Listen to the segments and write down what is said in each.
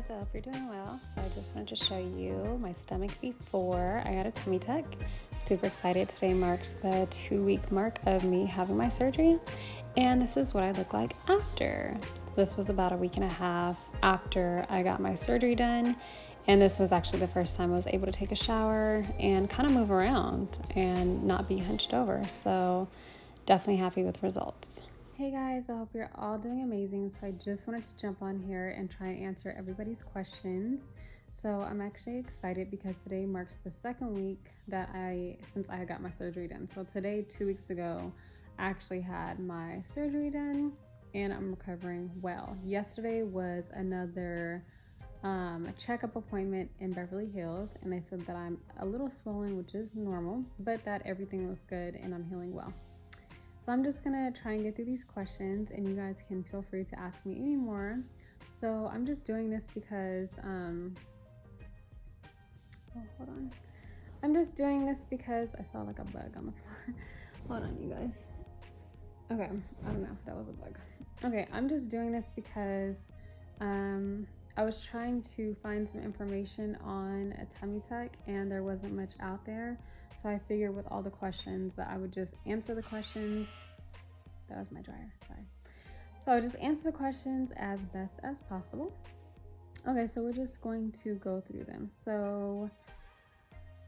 guys, I hope you're doing well. So I just wanted to show you my stomach before I got a tummy tuck. Super excited. Today marks the 2-week mark of me having my surgery, and this is what I look like after. This was about a week and a half after I got my surgery done, and this was actually the first time I was able to take a shower and kind of move around and not be hunched over. So definitely happy with results. Hey guys, I hope you're all doing amazing. So I just wanted to jump on here and try and answer everybody's questions. So I'm actually excited because today marks the 2nd week that since I got my surgery done. So today, 2 weeks ago, I actually had my surgery done and I'm recovering well. Yesterday was another checkup appointment in Beverly Hills, and they said that I'm a little swollen, which is normal, but that everything looks good and I'm healing well. So I'm just gonna try and get through these questions, and you guys can feel free to ask me any more. So I'm just doing this because, hold on. I'm just doing this because I saw like a bug on the floor. Hold on, you guys. Okay, I don't know, that was a bug. Okay, I'm just doing this because I was trying to find some information on a tummy tuck and there wasn't much out there. So I figured with all the questions that I would just answer the questions. That was my dryer, sorry. So I would just answer the questions as best as possible. Okay, so we're just going to go through them. So,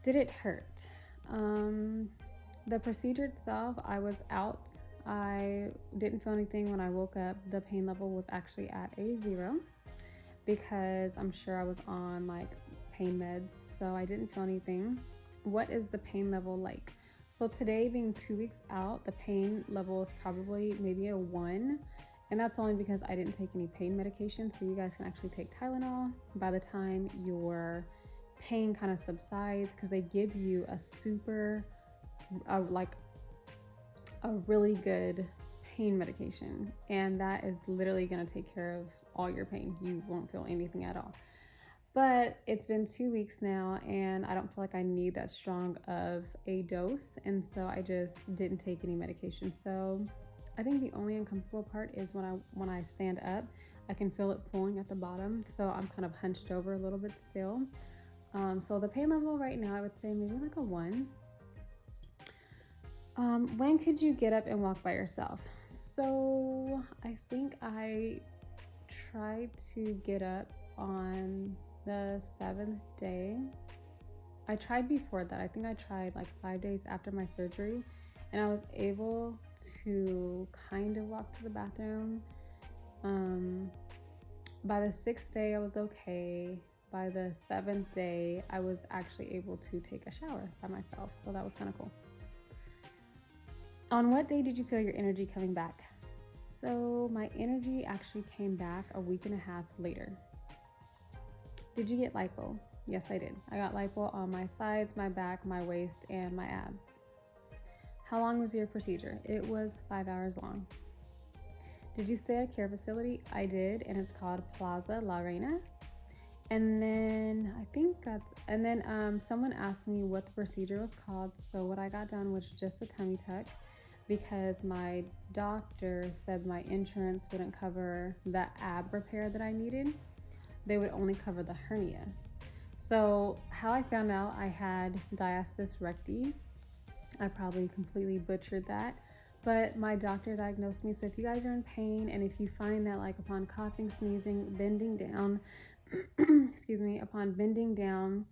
did it hurt? The procedure itself, I was out. I didn't feel anything when I woke up. The pain level was actually at a 0 because I'm sure I was on like pain meds, so I didn't feel anything. What is the pain level like? So today, being 2 weeks out, the pain level is probably maybe a 1, and that's only because I didn't take any pain medication. So you guys can actually take Tylenol by the time your pain kind of subsides, because they give you a really good pain medication, and that is literally going to take care of all your pain. You won't feel anything at all. But it's been 2 weeks now and I don't feel like I need that strong of a dose, and so I just didn't take any medication. So I think the only uncomfortable part is when I stand up, I can feel it pulling at the bottom, so I'm kind of hunched over a little bit still. So the pain level right now, I would say maybe like a 1. When could you get up and walk by yourself? So I think I tried to get up on the 7th day. I tried before that. I think I tried like 5 days after my surgery, and I was able to kind of walk to the bathroom. By the 6th day, I was okay. By the 7th day, I was actually able to take a shower by myself, so that was kind of cool. On what day did you feel your energy coming back? So my energy actually came back a week and a half later. Did you get lipo? Yes, I did. I got lipo on my sides, my back, my waist, and my abs. How long was your procedure? It was 5 hours long. Did you stay at a care facility? I did, and it's called Plaza La Reina. And then someone asked me what the procedure was called. So what I got done was just a tummy tuck, because my doctor said my insurance wouldn't cover the ab repair that I needed. They would only cover the hernia. So how I found out I had nicest recti, I probably completely butchered that, but my doctor diagnosed me. So if you guys are in pain and if you find that like upon coughing, sneezing, bending down, upon bending down,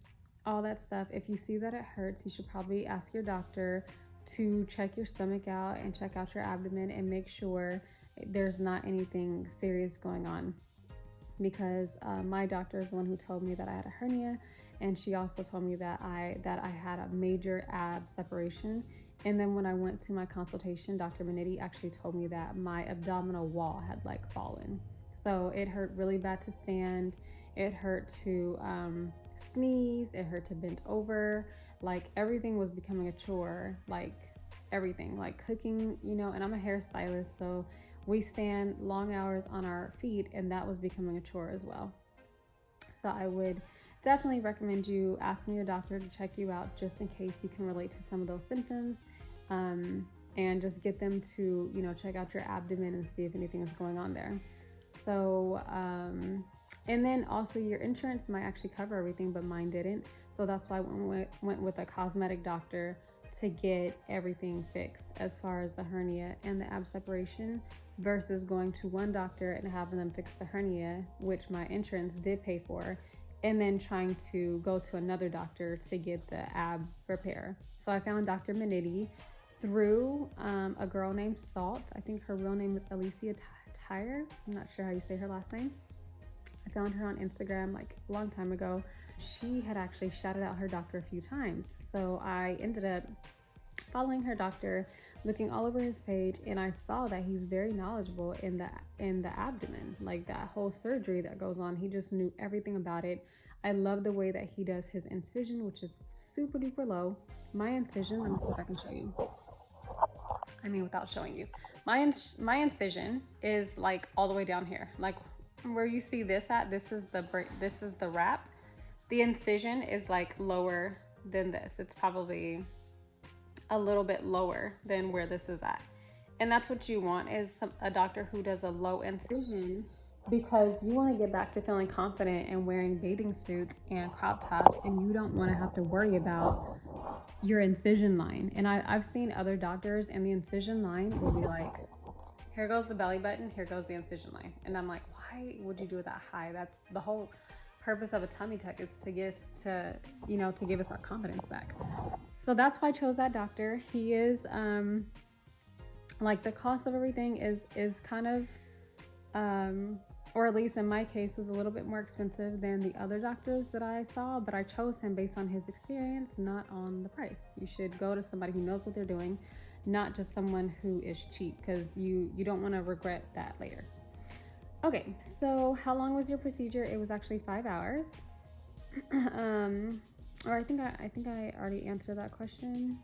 all that stuff, if you see that it hurts, you should probably ask your doctor to check your stomach out and check out your abdomen and make sure there's not anything serious going on. Because my doctor is the one who told me that I had a hernia, and she also told me that I had a major ab separation. And then when I went to my consultation, Dr. Benetti actually told me that my abdominal wall had like fallen. So it hurt really bad to stand. It hurt to sneeze. It hurt to bend over. Like everything was becoming a chore, like everything, like cooking, and I'm a hairstylist, so we stand long hours on our feet, and that was becoming a chore as well. So I would definitely recommend you asking your doctor to check you out, just in case you can relate to some of those symptoms, and just get them to, check out your abdomen and see if anything is going on there. So And then also your insurance might actually cover everything, but mine didn't. So that's why I went with a cosmetic doctor to get everything fixed as far as the hernia and the ab separation, versus going to one doctor and having them fix the hernia, which my insurance did pay for, and then trying to go to another doctor to get the ab repair. So I found Dr. Maniti through a girl named Salt. I think her real name is Alicia Tyre. I'm not sure how you say her last name. I found her on Instagram like a long time ago. She had actually shouted out her doctor a few times. So I ended up following her doctor, looking all over his page, and I saw that he's very knowledgeable in the abdomen, like that whole surgery that goes on. He just knew everything about it. I love the way that he does his incision, which is super duper low. My incision, let me see if I can show you. I mean, without showing you, my incision is like all the way down here, like where you see this at. This is the wrap. The incision is like lower than this. It's probably a little bit lower than where this is at, and that's what you want, is a doctor who does a low incision, because you want to get back to feeling confident and wearing bathing suits and crop tops, and you don't want to have to worry about your incision line. And I've seen other doctors, and the incision line will be like, here goes the belly button, here goes the incision line, and I'm like, why would you do it that high? That's the whole purpose of a tummy tuck, is to give us our confidence back. So that's why I chose that doctor. He is like, the cost of everything is kind of or at least in my case, was a little bit more expensive than the other doctors that I saw, but I chose him based on his experience, not on the price. You should go to somebody who knows what they're doing, not just someone who is cheap, because you don't want to regret that later. Okay, so how long was your procedure? It was actually 5 hours. Or I think I already answered that question.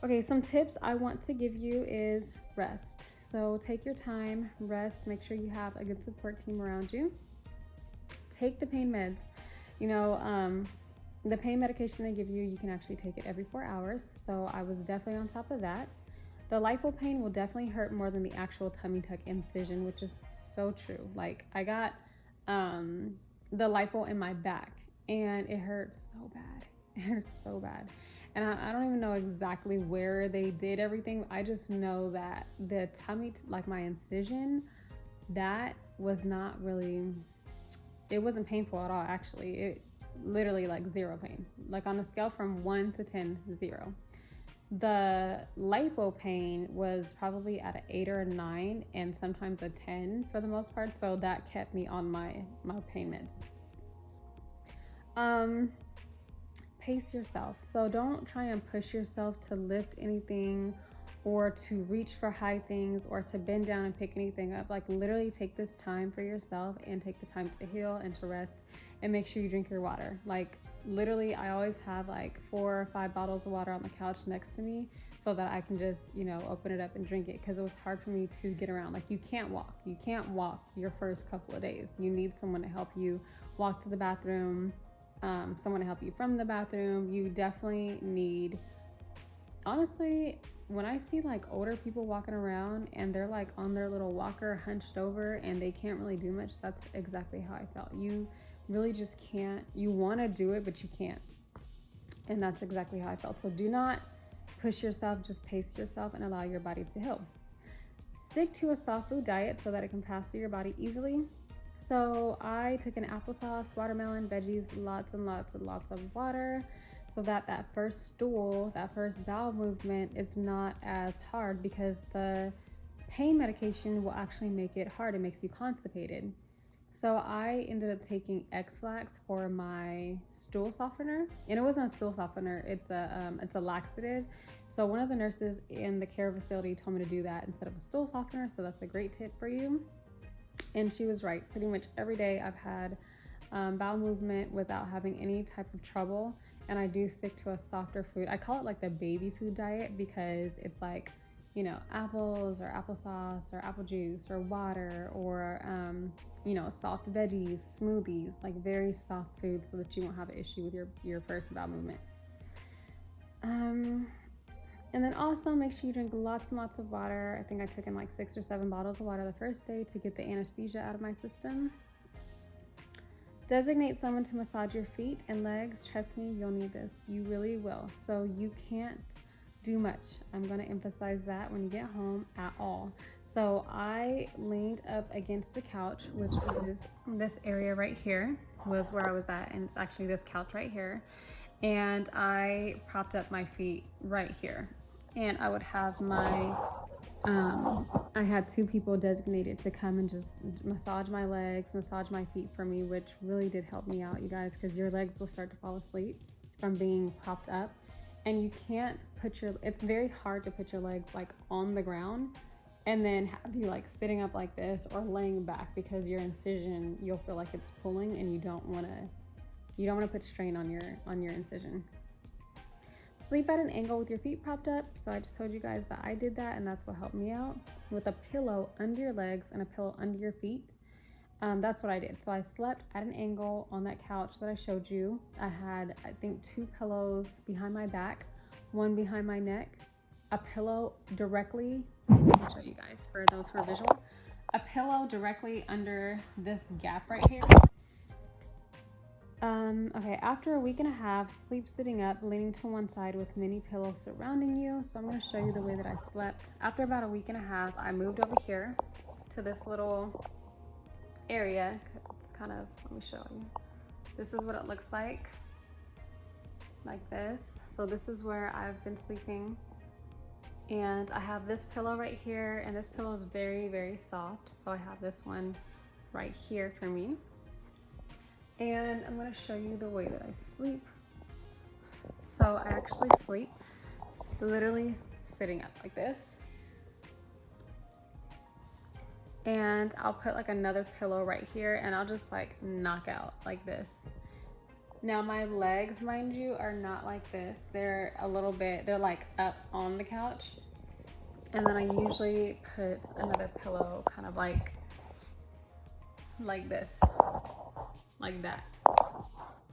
Okay, some tips I want to give you is rest. So take your time, rest, make sure you have a good support team around you. Take the pain meds. The pain medication they give you, you can actually take it every 4 hours. So I was definitely on top of that. The lipo pain will definitely hurt more than the actual tummy tuck incision, which is so true. Like, I got the lipo in my back, and it hurts so bad. It hurts so bad. And I don't even know exactly where they did everything. I just know that the tummy, like my incision, that was not really, it wasn't painful at all, actually. It literally, like, 0 pain. Like, on a scale from 1 to 10, 0. The lipo pain was probably at an 8 or a 9, and sometimes a 10 for the most part. So that kept me on my pain meds. Pace yourself. So don't try and push yourself to lift anything, or to reach for high things, or to bend down and pick anything up. Like, literally take this time for yourself, and take the time to heal and to rest, and make sure you drink your water. Like, literally, I always have like 4 or 5 bottles of water on the couch next to me, so that I can just, open it up and drink it, because it was hard for me to get around. Like, you can't walk your first couple of days. You need someone to help you walk to the bathroom, someone to help you from the bathroom. You definitely need, honestly, when I see like older people walking around and they're like on their little walker hunched over and they can't really do much, that's exactly how I felt. You really just can't. You want to do it, but you can't. And that's exactly how I felt. So do not push yourself, just pace yourself and allow your body to heal. Stick to a soft food diet so that it can pass through your body easily. So I took an applesauce, watermelon, veggies, lots and lots and lots of water, so that first stool, that first bowel movement is not as hard, because the pain medication will actually make it hard. It makes you constipated. So I ended up taking X-Lax for my stool softener, and it wasn't a stool softener, it's a laxative. So one of the nurses in the care facility told me to do that instead of a stool softener, so that's a great tip for you. And she was right. Pretty much every day I've had bowel movement without having any type of trouble, and I do stick to a softer food. I call it like the baby food diet, because it's like, apples or applesauce or apple juice or water, or soft veggies, smoothies, like very soft food, so that you won't have an issue with your first bowel movement. And then also make sure you drink lots and lots of water. I think I took in like 6 or 7 bottles of water the first day to get the anesthesia out of my system. Designate someone to massage your feet and legs. Trust me, you'll need this. You really will. So you can't do much. I'm going to emphasize that when you get home at all. So I leaned up against the couch, which is this area right here was where I was at. And it's actually this couch right here. And I propped up my feet right here. And I would have my, I had 2 people designated to come and just massage my legs, massage my feet for me, which really did help me out, you guys, because your legs will start to fall asleep from being propped up. And you can't put it's very hard to put your legs like on the ground and then have you like sitting up like this or laying back, because your incision, you'll feel like it's pulling and you don't want to put strain on your incision. Sleep at an angle with your feet propped up. So I just told you guys that I did that, and that's what helped me out, with a pillow under your legs and a pillow under your feet. That's what I did. So I slept at an angle on that couch that I showed you. I had, I think, 2 pillows behind my back, 1 behind my neck, a pillow directly, let me show you guys for those who are visual, a pillow directly under this gap right here. Okay, after a week and a half, sleep sitting up, leaning to one side with many pillows surrounding you. So I'm going to show you the way that I slept. After about a week and a half, I moved over here to this little area. It's kind of, let me show you. This is what it looks like this. So this is where I've been sleeping. And I have this pillow right here, and this pillow is very, very soft. So I have this one right here for me. And I'm going to show you the way that I sleep. So I actually sleep literally sitting up like this. And I'll put like another pillow right here, and I'll just like knock out like this. Now my legs, mind you, are not like this. They're a little bit, they're like up on the couch. And then I usually put another pillow kind of like this. Like that,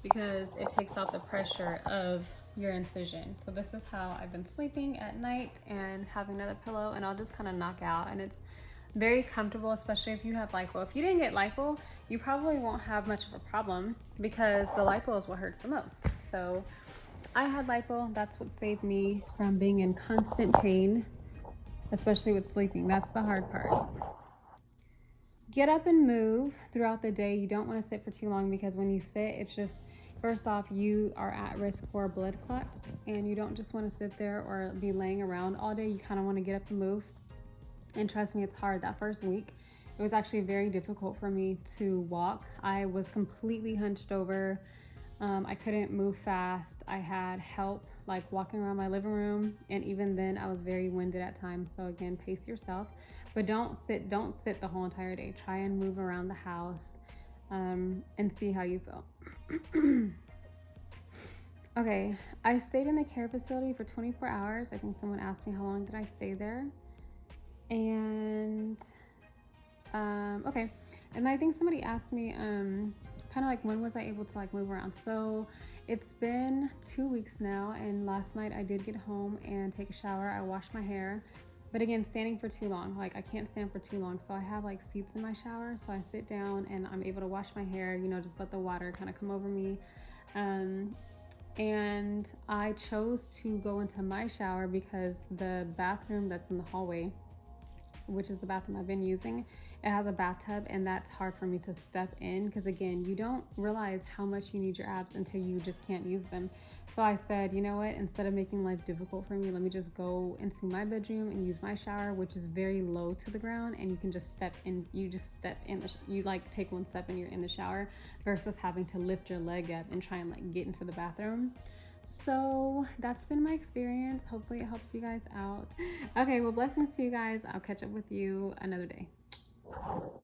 because it takes off the pressure of your incision. So this is how I've been sleeping at night, and having another pillow, and I'll just kind of knock out, and it's very comfortable, especially if you have lipo. If you didn't get lipo, you probably won't have much of a problem, because the lipo is what hurts the most. So I had lipo. That's what saved me from being in constant pain, especially with sleeping. That's the hard part. Get up and move throughout the day. You don't want to sit for too long, because when you sit, it's just, first off, you are at risk for blood clots, and you don't just want to sit there or be laying around all day. You kind of want to get up and move. And trust me, it's hard. That first week, it was actually very difficult for me to walk. I was completely hunched over. I couldn't move fast. I had help like walking around my living room, and even then I was very winded at times. So again, pace yourself, but don't sit the whole entire day. Try and move around the house and see how you feel. Okay, I stayed in the care facility for 24 hours. I think someone asked me how long did I stay there. And okay, and I think somebody asked me kind of like when was I able to like move around. So it's been 2 weeks now, and last night I did get home and take a shower. I washed my hair, but again, standing for too long, like I can't stand for too long. So I have like seats in my shower, so I sit down and I'm able to wash my hair, you know, just let the water kind of come over me. And I chose to go into my shower because the bathroom that's in the hallway, which is the bathroom I've been using, it has a bathtub, and that's hard for me to step in, because again, you don't realize how much you need your abs until you just can't use them. So I said, you know what, instead of making life difficult for me, let me just go into my bedroom and use my shower, which is very low to the ground, and you can just step in, you like take one step and you're in the shower, versus having to lift your leg up and try and like get into the bathroom. So that's been my experience. Hopefully it helps you guys out. Okay, well, blessings to you guys. I'll catch up with you another day.